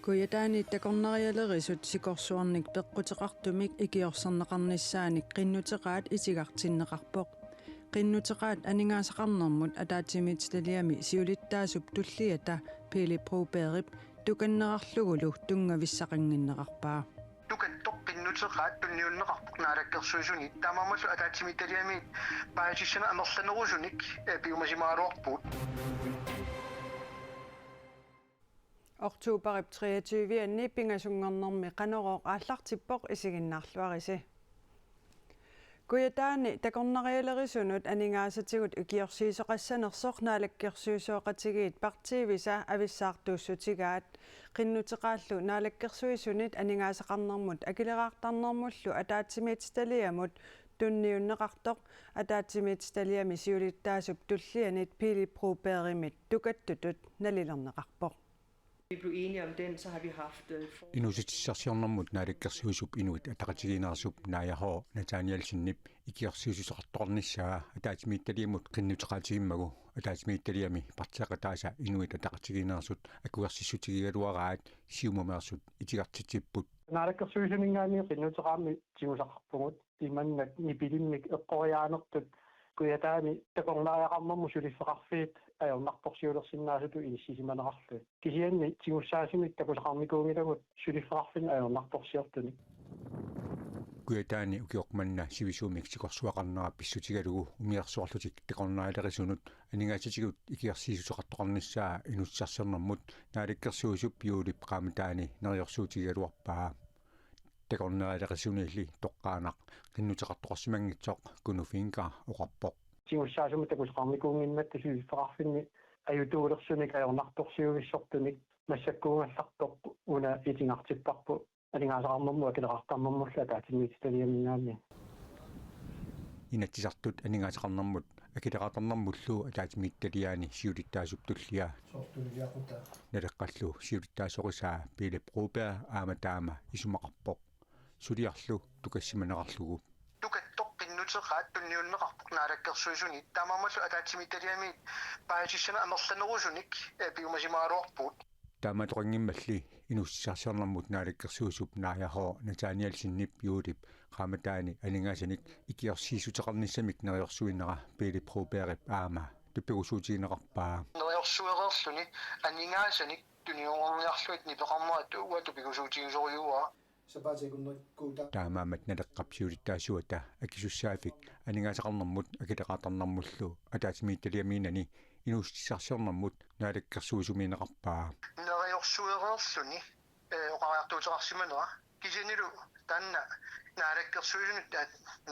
Kuyataani takornarialerisut sikorsuarnik peqqutеqartumik ikiorserneqarnissaanik qinnuteqaat itigartinneqarpoq qinnuteqaat aningaasaqarnermut ataatimit taliami siulittaasup tulliata Philip Ruberip tukannerarlugulu tungavissaqanginneqarpaa tukattoq qinnuteqaat tunniunneqarpoq naalakkersuisuni taamammallu ataatimit taliami paasissana amerlanerusunik piumasimaruarpuut Oktoberip 23 anni pingasunngornermi qanorooq aallartippoq isiginnaarluarisi Kuyataani takornarialerisunut aningaasatigut ikiorsiisoqassanersoq naalakkersuisuoqatigiit partiivisa avissaartuussutigaat qinnuteqaallu naalakkersuisunit aningaasaqarnermut akileraartarnermullu ataatimit taliamut tunniunneqartoq ataatimit taliami siulittaasup tullianit Philip Ruberimit tukattutut nalilerneqarpoq Vi blev enige om den, så har vi haft Inusitsarsiornermut naalakkersuisup inuit ataqatigiinersup naayaho Nathaniel Sinnip ikiorsiisusoqartornissaa ataatimiittaliamut qinnuteqaatigimmagu ataatimiittaliami partiaqataasa inuit ataqatigiinersut akuersissutigigaluaraat siumameersut itigartitipput naalakkersuisuningaani qinnuteqaammi timusaqarpungut imannat nipilimmik eqqoriaanertut kuyataani takornariaqarnermu suliffeqarfiit ajornartorsiulersinnaasutu inissiisimaneqarlu kisianni timussaasimik takusaqarmikuungilagut suliffeqarfin ajornartorsiortuni kuyataani ukiormanna sivisuumik sikorsuaqarnera pissutigalugu umiarsuarlutik takornarialerisunut aningaatitigut ikiarsiisusoqartoqarnissaa inussarsernermut naalakkersuisup yuulip qaamataani neriorsuutigaluarpaa takornarialerisuniilli toqqaanaq qinnuteqartoqarsimangitsoq kunufinka oqarpoq timussaasumut takusaqarmikuunginnatta suliffeqarfinni ajutuulersunik ajornartorsiuvissortunik массаккуунгаллартоқ уна итинартиппарпу алингаасақарнэрму акилеқартарнэрмулла атаатимиититалиамингаами инатсисартут анигаасақарнэрмут акилеқартарнэрмуллуу атаатимиитталиаани сиулиттаасуп туллиа сортулиақута налеққаллу сиулиттаасоқисаа Philip Ruber ааматаама исумақарпоқ сулиарлу тукассиманеқарлугу tukattoq qinnuteqaat tunniunneqarpoq naalakkersuisuni taamammallu ataatimiittaliami paasissana amerlanerusunik piumasimaruarpuut тааматорингиммалли инуссарсиорнэрмут наалаккерсуусуп нааяхоо Nathaniel Sinnip юулип qaamataani aningaasinik ikiorsiisutеқарниссамик нериорсуиннера Philip Ruberip аама туппигусуутигинеқарпаа нериорсуереерлуни анингаасаник туниуорниарлуит нипеқармуат уа туппигусуутигисориуа таамаамат налеққапсиулиттаасуата акисуссаафик анигаасақарнэрмут акилеқаатарнэрмуллу атаатимиитталиамиинани инуссарсиорнэрмут наалаккерсуусуминеқарпаа нериорсуереерлуни оқариартуутеқарсиманера кисинилу таанна наалаккерсуусунут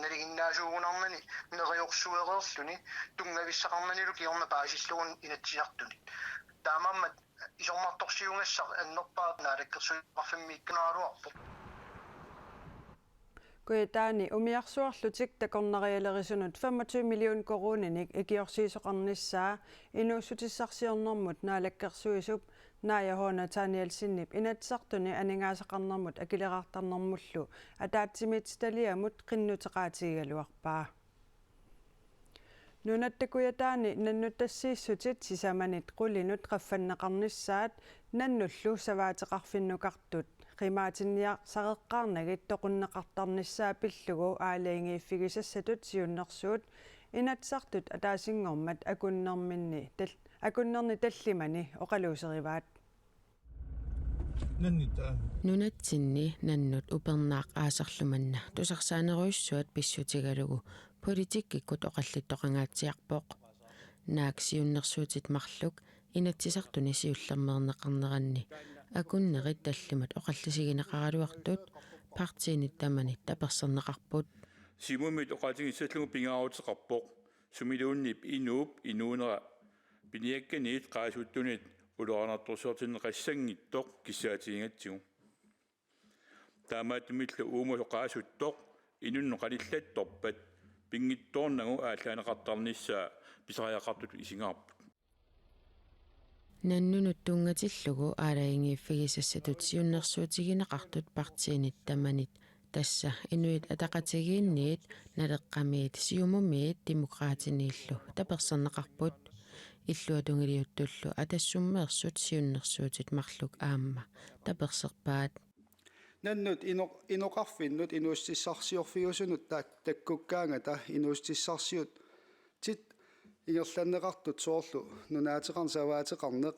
налигиннаасуугунармани нериорсуереерлуни тунгависсақарманилу киорма паасиллугун инатсиартуни таамааммат исормарторсиунгассар аннерпаа наалаккерсуеқарфиммииккунааруарпо Kuyataani umiarsuarlutik takornarialerisunut 25 million koronanik ikiorsiisoqarnissaa inuussutissarsiornermut naalakkersuisup naayaho Nathaniel Sinnip inatsartuni aningaasaqarnermut akileraartarnermullu ataatimit taliamut qinnuteqaatigigaluarpaa Nunattakuyataani nannuttassiissutit sisamanit qulinut qaffanneqarnissaat nannullu savaateqarfinnukartut qimaatinniar sareqqaarnagit toqunneqartarnissaa pillugu aalaingiiffigisassatut siunnersuut inatsartut ataasingormat akunnerni tallimani oqaluuserivaat Nunatsinni nannut upernaaq aasarlumanna tusarsaaneriussuat pissutigalugu politikkikut oqallittoqangaatsiarpoq naaksiunnersuutit marluk inatsisartuni siullermeerneqarneranni akunnerit tallimat oqallisigineqaraluartut partiinit tamanit taperserneqarput simumit oqaatigissallugu pingaarutеқарpoq sumiluunnip inuunera piniakkaniit qaasuuttunit улуарнартурсуартиннеқассангиттоқ киссаатигингатсигу таамаатмилла уумулу qaasuttoq инунну qalillattorpat пингитторнагу ааллаанеқартарниссаа писариақартут исингаарпут наннунут тунгатиллугу аалаингииффигисассатут сиуннерсуутигинеқартут партиинит таманит тасса инуит атақатигиинниит налеққамиит сиумумиит демократиниллу таперсернеқарпут иллуатунгилиуттуллу атассуммеерсут сиуннерсуутит марлук аама таперсерпаат наннут иноқарфиннут инуустиссарсиорфигусунут таккуккаанга та инуустиссарсиут тит ингерланнеқартут соорлу нунаатеқарн саваатеқарнеқ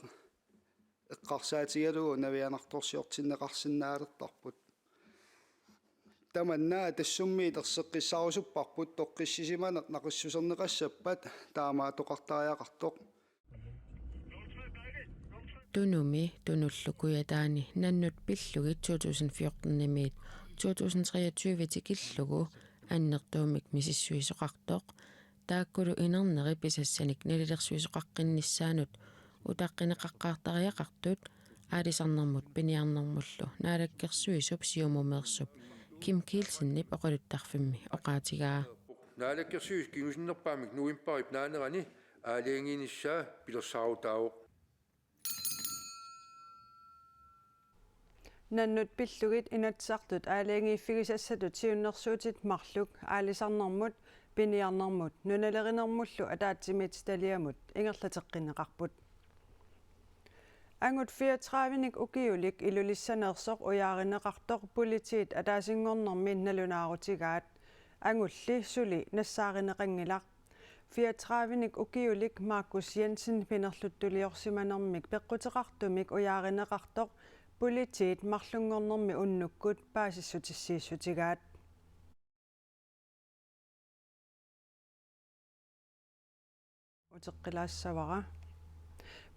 эққарсаатигалугу навианарторсиортиннеқарсинаалертарпут таманнаа тассумми терсеққиссарусуппарпут тоққиссисиманеқ нақиссусернеқассаппат таамаа тоқартариақартоқ тунуми тунуллукуятаани наннут пиллугит 2014-nimit 2023-тикиллугу аннертуумик мисиссуисоқартоқ тааккулу инернери писассаник налилерсуисоқаққиннссаанут утаққинеқаққаартариақартут аалисарнэрмут пиниарнэрмуллу наалаккерсуисуп сиумумеерсуп ким килсиннип оқалуттарфимми оқаатигаа наалаккерсуис кигусиннерпаамик нуимпарип наанерани аалиангиниссаа пилерсаарутаавоқ наннут пиллугит инатсартут аалиангииффигисассатут сиуннерсуутит марлук аалисарнэрмут пиниарнэрмут нуналеринэрмуллу атаатсимит талиамут ингерлатеққинеқарпут ангут 34ник укиулик илулиссанерсоқ уяаринеқартоқ политиит атаасингорнэрми налунаарутигаат ангулли сули нассааринеқангилақ 34ник укиулик Маркус Jensen пинерлуттулиорсиманермик пеққутеқартумик уяаринеқартоқ политиит марлунгорнэрми уннуккут паасиссутиссииссутигаат утеққилаассавара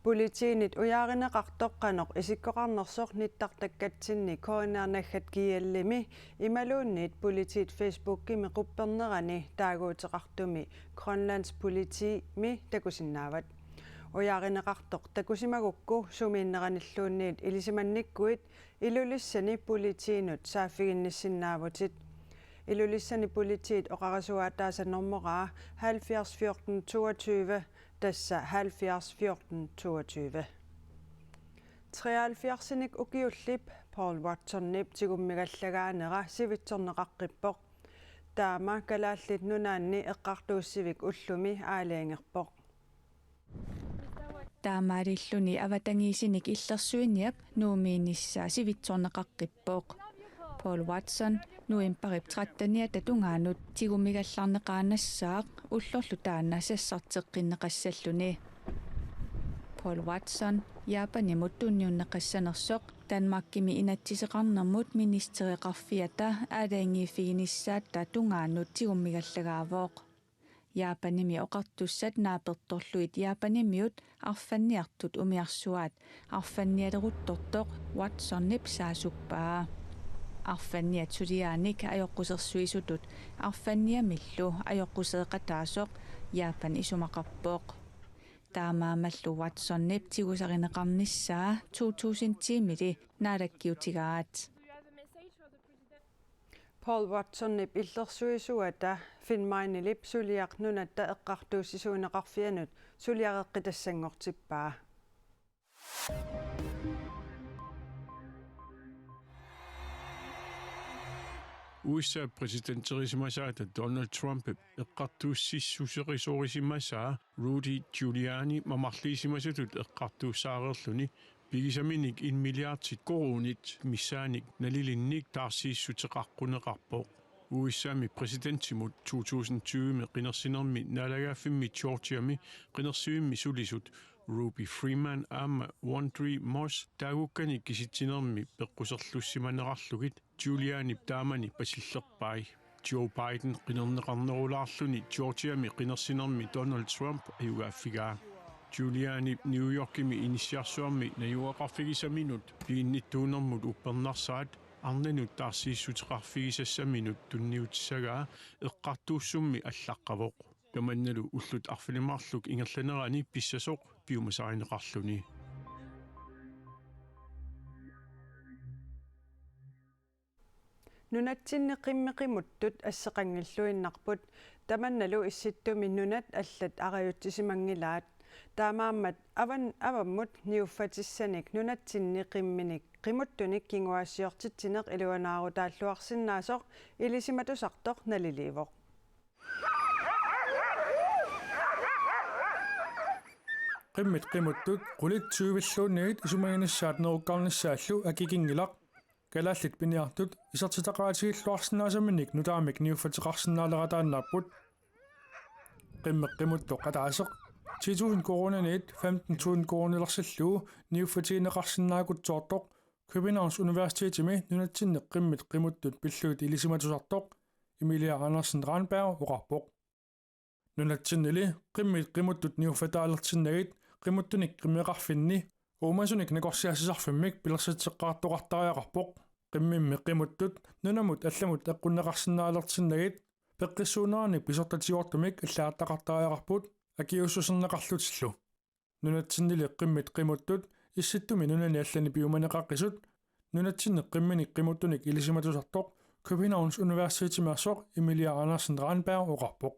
политиинит уяаринеқартоққаноқ исиккоқарнерсоқ ниттартаккатсинни коонернаггат киаллими ималуунниит политиит фейсбуккими қуппернерани таагуутеқартуми Grønlands politi ми такусиннаават уяаринеқартоқ такусимагукку сумииннераниллуунниит илисиманниккуит илулиссани политиинут сааффигинниссиннаавутит илулиссани политиит оқарасуаатаасаннэрмораа 70 14 22 тасса 70 14 22 73ник укиуллип Paul Watsonнип тигуммигаллагаанера сивитсорнеқаққиппоқ таама калааллит нунаанни эққартууссивик уллуми аалиангерпоқ таамаалиллуни аватангиисиник иллерсуиниап нуумииниссаа сивитсорнеқаққиппоқ Paul Watson нуимпарип 13-ниа татунгаанут тигумигалларнеқаанассаақ уллорлу таана сассартеққиннеқассаллуни Paul Watson яапанимут тунниуннеқассанерсоқ Данмаркими инатсисеқарнэрмут министериқарфиата аалаангииффигиниссаат татунгаанут тигуммигаллагаавоқ яапаними оқартуссат нааперторлуит яапанимиут арфанниартут умиарсуаат арфанниалеруттортоқ Watson-нип саасуппаа арфанниат сулиааник аёққусерсуисутут арфанниамиллу аёққусеэқатаасоқ яапан исумақарпоқ таамаамаллу Watson-нип тигусаринеқарниссаа 2000-тимили наалаккиутигаат Paul Watsonнип иллерсуисуата финмайнилип сулиақнунатта эққартууссисуунеқарфианут сулиареққитассангортиппаа USA præsidenterismasaata Donald Trump eqqartuussissuseqisorisimmasaa Rudy Giuliani mamarliisimasutut eqqartuussaareerluni pigisaminik 1 milliardsit korunit missaanik nalilinnik taarsiissuteqarquneqarpoq USA-mi præsidentsimut 2020 qinersinermi naalagaafimmi Georgiami qinersiimmi sulisut Ruby Freeman aama Wondry Moss taagukkani kisitsinermi peqquserlussimanerarlugit Giuliani taamani pasillerpai Joe Biden qinerneqarnerulaarluni Georgiami qinersinermi Donald Trump ayugaaffigaa Giuliani New Yorkimi initiarsuarmi najuaqarfigisaminut piinnittuunermut uppernarsaat arnanut taarsiissuteqarfigisassaminut tunniutissagaa eqqartuussummi allaqqavoq tamannalu ullut arfilimarluk ingerlanerani pissasoq piumasarineqarluni нунатсинни қиммеқимуттут ассеқангиллуиннарпут таманналу исситтуми нунат аллат ариутсисимангилаат таамааммат аваммут ниуффатиссаник нунатсинни қимминик қимуттуник кингуассиортитсинеқ илуанаарутааллуарсинаасоқ илисиматусартоқ налиливоқ qimmit qimuttut qulitsuuvilluunniit isumaginissaat nerukkarnissaаллу акикингилaq kalaallit piniartut isartitaqaatigilluarsinnaasaminik nutaamik niuffatеқарсинаалератааннааппут qimmeqqimuttoq qataaseq 10.000 coronaniit 15.000 coronillerсиллуу niuffatигинеқарсинаакутсоортоq Københavns Universitetimi nunatsinneq qimmit qimuttut pilluut ilisimatusartoq Emilia Andersen Ranberg uqarpoq nunatsinili qimmit qimuttut niuffataalertinnagit qimuttunik qimmeqarfinni uumasunik nakorsiassisarfimmik pilersatseqqaartoqartariaqarpoq qimmimmi qimuttut nunamut allamut eqqunneqarsinnaalertinnagit peqqissuunerani pisortatiortumik allaattaqartariaqarput akiussuserneqarlutillu nunatsinili qimmit qimuttut исситтуми нунани аллани пиуманеқаққисут нунатсиннеқ қимминик қимуттуник илисиматусартоқ Københavns Universitetимерсоқ Emilia Andersen Ranberg уқарпоқ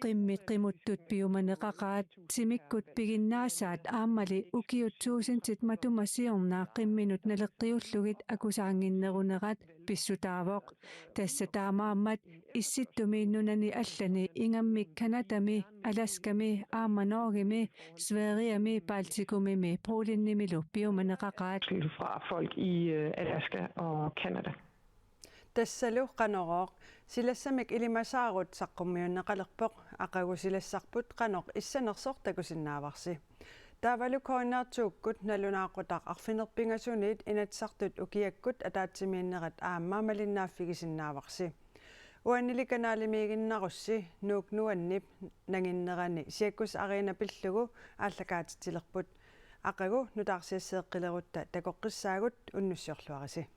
qimmit qimuttut piumanеқақаат симиккут пигиннаасаат ааммали укиутсуусинтит матумасиорнаа qimminut налеққиуллугит акусаангиннерунерат писсутаавоқ тассатаамааммат исситтуми нунани аллани ингаммик канатами аласками аамманооргими свериами балтикумими пролиннимилу пиуманеқақаат fra folk i Alaska og Canada. тассалу qanoroq silassamik ilimasaagut saqqummiunneqalerpoq aqagu silassarput qanoq issanersortakusinnaavarsi taavalu koinnaartuukkut nalunaaqutaq arfinerpingasuniit inatsartut ukiakkut ataatsimiinnerat aammaamalinnaaffigisinnavarsi uannilikanaalimiiginnarussi nuuknuannip nanginnerani siakkus ariina pillugu ааллакаатитилерпут aqagu nutaarsiasseeqqilerutta takoqqissaagut unnussiorluarisi